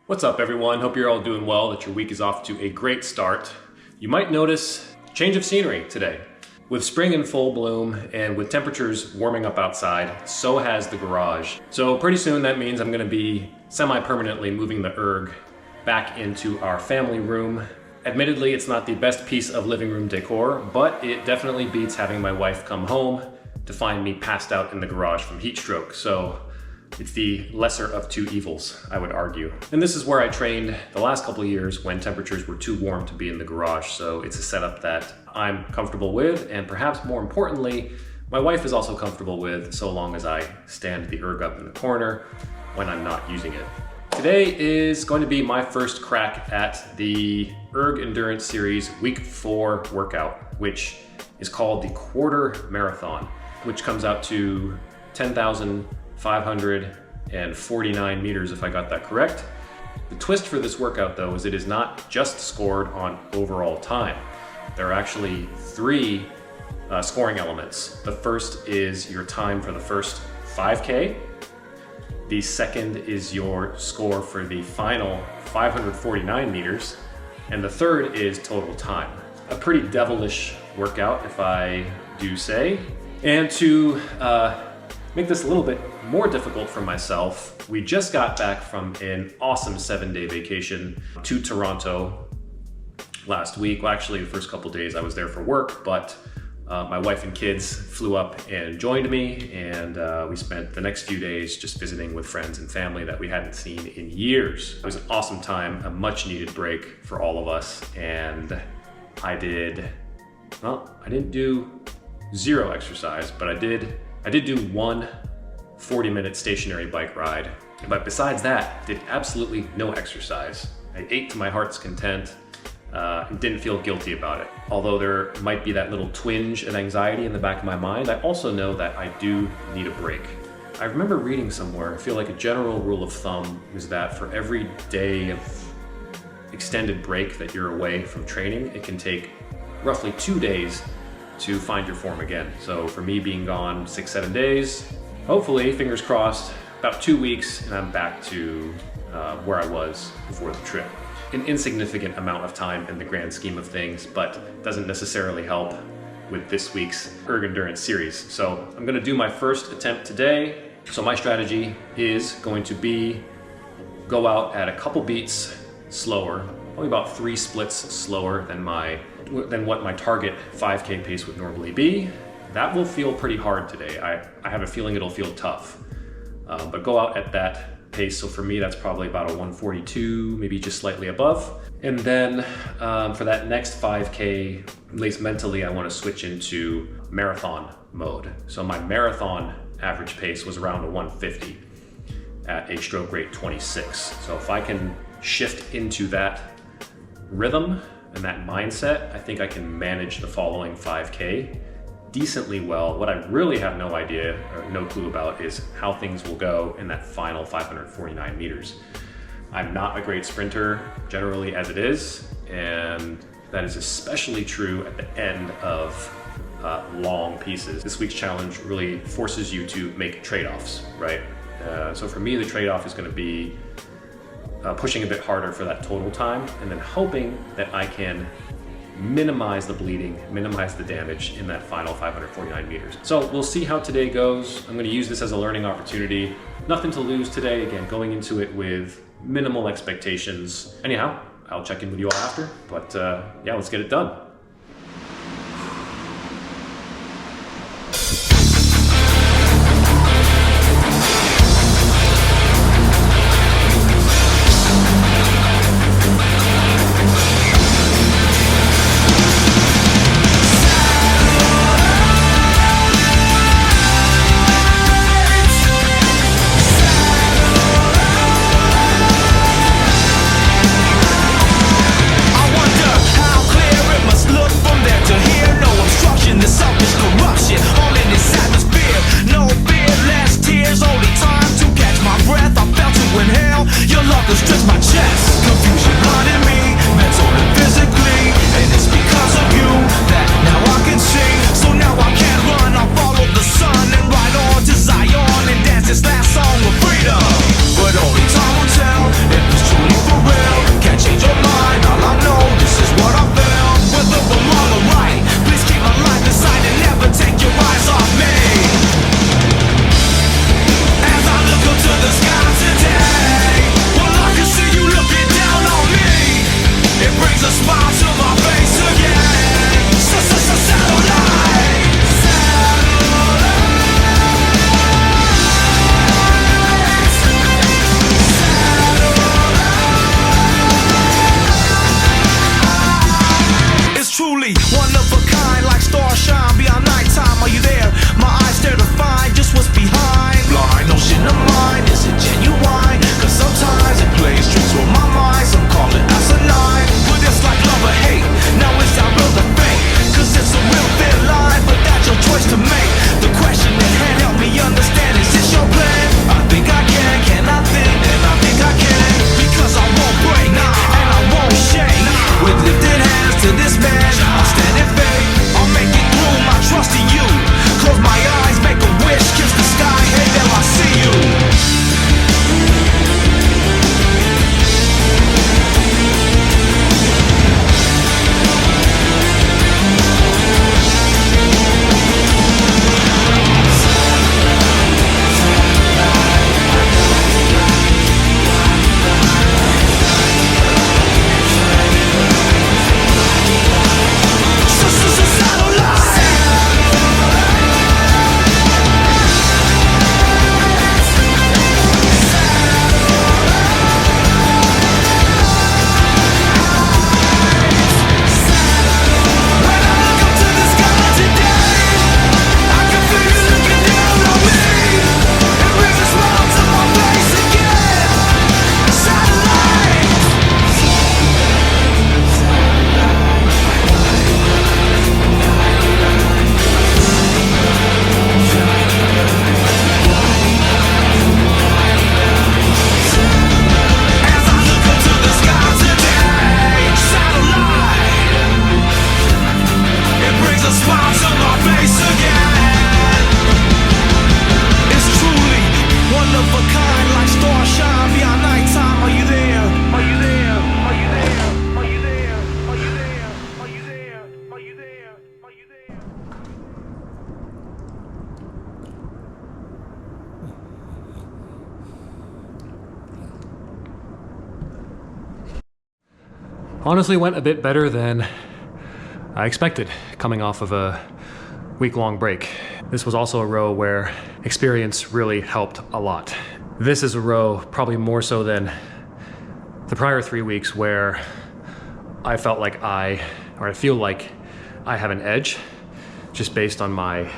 What's up, everyone? Hope you're all doing well, that your week is off to a great start. You might notice a change of scenery today. With spring in full bloom and with temperatures warming up outside, so has the garage. So pretty soon that means I'm gonna be semi-permanently moving the Erg back into our family room. Admittedly, it's not the best piece of living room decor, but it definitely beats having my wife come home to find me passed out in the garage from heat stroke. So it's the lesser of two evils, I would argue. And this is where I trained the last couple of years when temperatures were too warm to be in the garage. So it's a setup that I'm comfortable with, and perhaps more importantly, my wife is also comfortable with, so long as I stand the Erg up in the corner when I'm not using it. Today is going to be my first crack at the Erg Endurance Series Week 4 workout, which is called the Quarter Marathon, which comes out to 10,549 meters, if I got that correct. The twist for this workout, though, is it is not just scored on overall time. There are actually three scoring elements. The first is your time for the first 5K. The second is your score for the final 549 meters. And the third is total time. A pretty devilish workout, if I do say. And to make this a little bit more difficult for myself, we just got back from an awesome 7-day vacation to Toronto last week. Well, actually, the first couple days I was there for work, but my wife and kids flew up and joined me, and we spent the next few days just visiting with friends and family that we hadn't seen in years. It was an awesome time, a much needed break for all of us, and I didn't do zero exercise, but I did do one 40-minute stationary bike ride. But besides that, did absolutely no exercise. I ate to my heart's content and didn't feel guilty about it. Although there might be that little twinge of anxiety in the back of my mind, I also know that I do need a break. I remember reading somewhere, I feel like a general rule of thumb is that for every day of extended break that you're away from training, it can take roughly 2 days to find your form again. So for me being gone 6-7 days, hopefully, fingers crossed, about 2 weeks and I'm back to where I was before the trip. An insignificant amount of time in the grand scheme of things, but doesn't necessarily help with this week's Erg Endurance Series. So I'm gonna do my first attempt today. So my strategy is going to be go out at a couple beats slower, probably about 3 splits slower than what my target 5K pace would normally be. That will feel pretty hard today. I have a feeling it'll feel tough, but go out at that pace. So for me, that's probably about a 142, maybe just slightly above. And then for that next 5K, at least mentally, I want to switch into marathon mode. So my marathon average pace was around a 150 at a stroke rate 26. So if I can shift into that rhythm and that mindset, I think I can manage the following 5K decently well. What I really have no idea or no clue about is how things will go in that final 549 meters. I'm not a great sprinter generally as it is, and that is especially true at the end of long pieces. This week's challenge really forces you to make trade-offs, right? So for me, the trade-off is going to be pushing a bit harder for that total time, and then hoping that I can minimize the bleeding, minimize the damage in that final 549 meters. So we'll see how today goes. I'm gonna use this as a learning opportunity. Nothing to lose today. Again, going into it with minimal expectations. Anyhow, I'll check in with you all after, but yeah, let's get it done. I wonder how clear it must honestly went a bit better than I expected coming off of a week-long break. This was also a row where experience really helped a lot. This is a row probably more so than the prior 3 weeks where I felt like I feel like I have an edge just based on my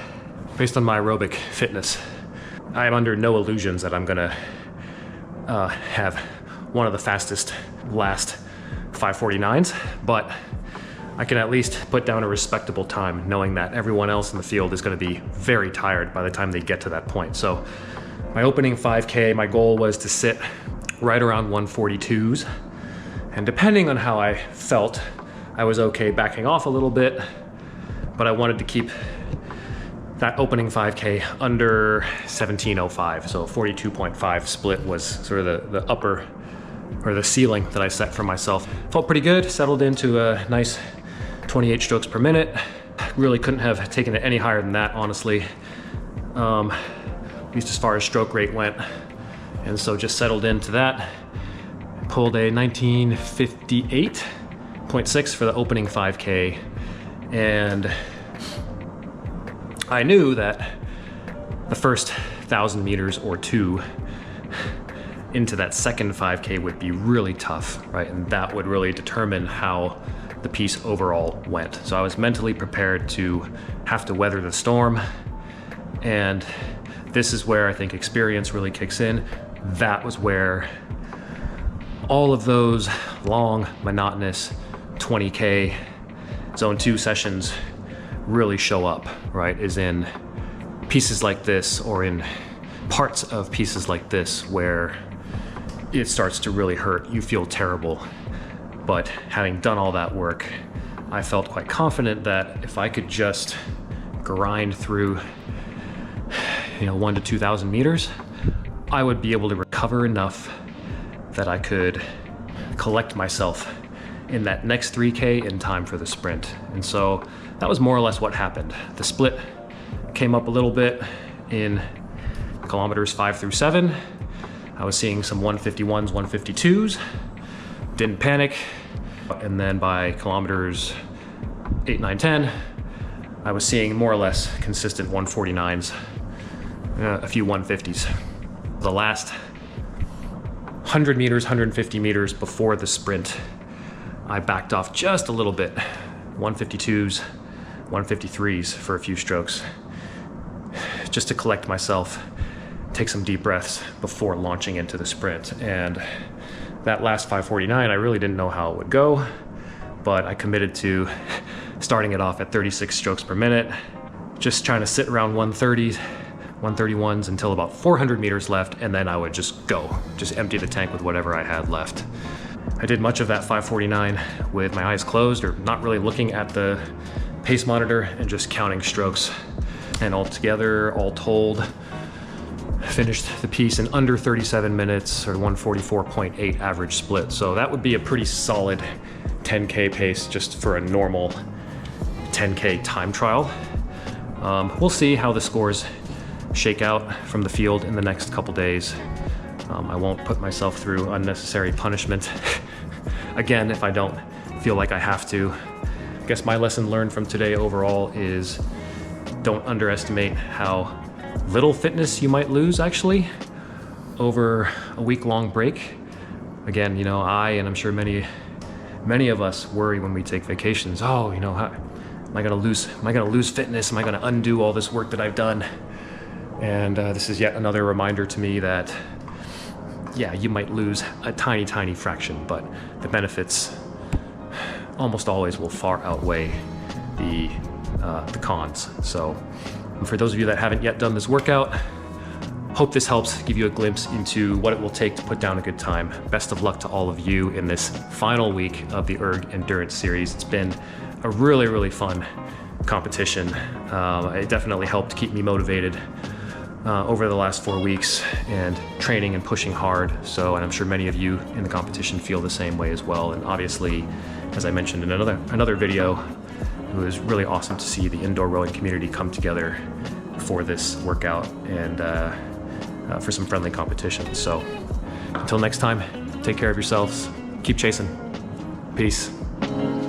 aerobic fitness. I am under no illusions that I'm gonna have one of the fastest last 549s, but I can at least put down a respectable time knowing that everyone else in the field is gonna be very tired by the time they get to that point. So my opening 5K, my goal was to sit right around 142s. And depending on how I felt, I was okay backing off a little bit, but I wanted to keep that opening 5K under 1705. So 42.5 split was sort of the upper, or the ceiling that I set for myself. Felt pretty good, settled into a nice 28 strokes per minute. Really couldn't have taken it any higher than that, honestly, at least as far as stroke rate went. And so just settled into that. Pulled a 1958.6 for the opening 5K. And I knew that the first 1,000 meters or two into that second 5K would be really tough, right? And that would really determine how the piece overall went. So I was mentally prepared to have to weather the storm. And this is where I think experience really kicks in. That was where all of those long, monotonous 20K zone 2 sessions really show up, right? Is in pieces like this, or in parts of pieces like this where it starts to really hurt. You feel terrible. But having done all that work, I felt quite confident that if I could just grind through 1,000 to 2,000 meters, I would be able to recover enough that I could collect myself in that next 3K in time for the sprint. And so that was more or less what happened. The split came up a little bit in kilometers 5 through 7. I was seeing some 151s, 152s, didn't panic. And then by kilometers 8, 9, 10, I was seeing more or less consistent 149s, a few 150s. The last 100 meters, 150 meters before the sprint, I backed off just a little bit, 152s, 153s for a few strokes, just to collect myself, take some deep breaths before launching into the sprint. And that last 549, I really didn't know how it would go, but I committed to starting it off at 36 strokes per minute, just trying to sit around 130s, 131s until about 400 meters left, and then I would just go, just empty the tank with whatever I had left. I did much of that 549 with my eyes closed, or not really looking at the pace monitor, and just counting strokes. And altogether, all told, finished the piece in under 37 minutes, or 144.8 average split. So that would be a pretty solid 10K pace just for a normal 10K time trial. We'll see how the scores shake out from the field in the next couple days. I won't put myself through unnecessary punishment again if I don't feel like I have to. I guess my lesson learned from today overall is don't underestimate how little fitness you might lose actually over a week-long break. Again, I, and I'm sure many of us worry when we take vacations. Oh, am I gonna lose fitness? Am I gonna undo all this work that I've done? And this is yet another reminder to me that, yeah, you might lose a tiny, tiny fraction, but the benefits almost always will far outweigh the cons. So for those of you that haven't yet done this workout, hope this helps give you a glimpse into what it will take to put down a good time. Best of luck to all of you in this final week of the Erg Endurance Series. It's been a really, really fun competition. It definitely helped keep me motivated over the last 4 weeks and training and pushing hard. So, and I'm sure many of you in the competition feel the same way as well. And obviously, as I mentioned in another video, it was really awesome to see the indoor rowing community come together for this workout and for some friendly competition. So until next time, take care of yourselves, keep chasing. Peace. you.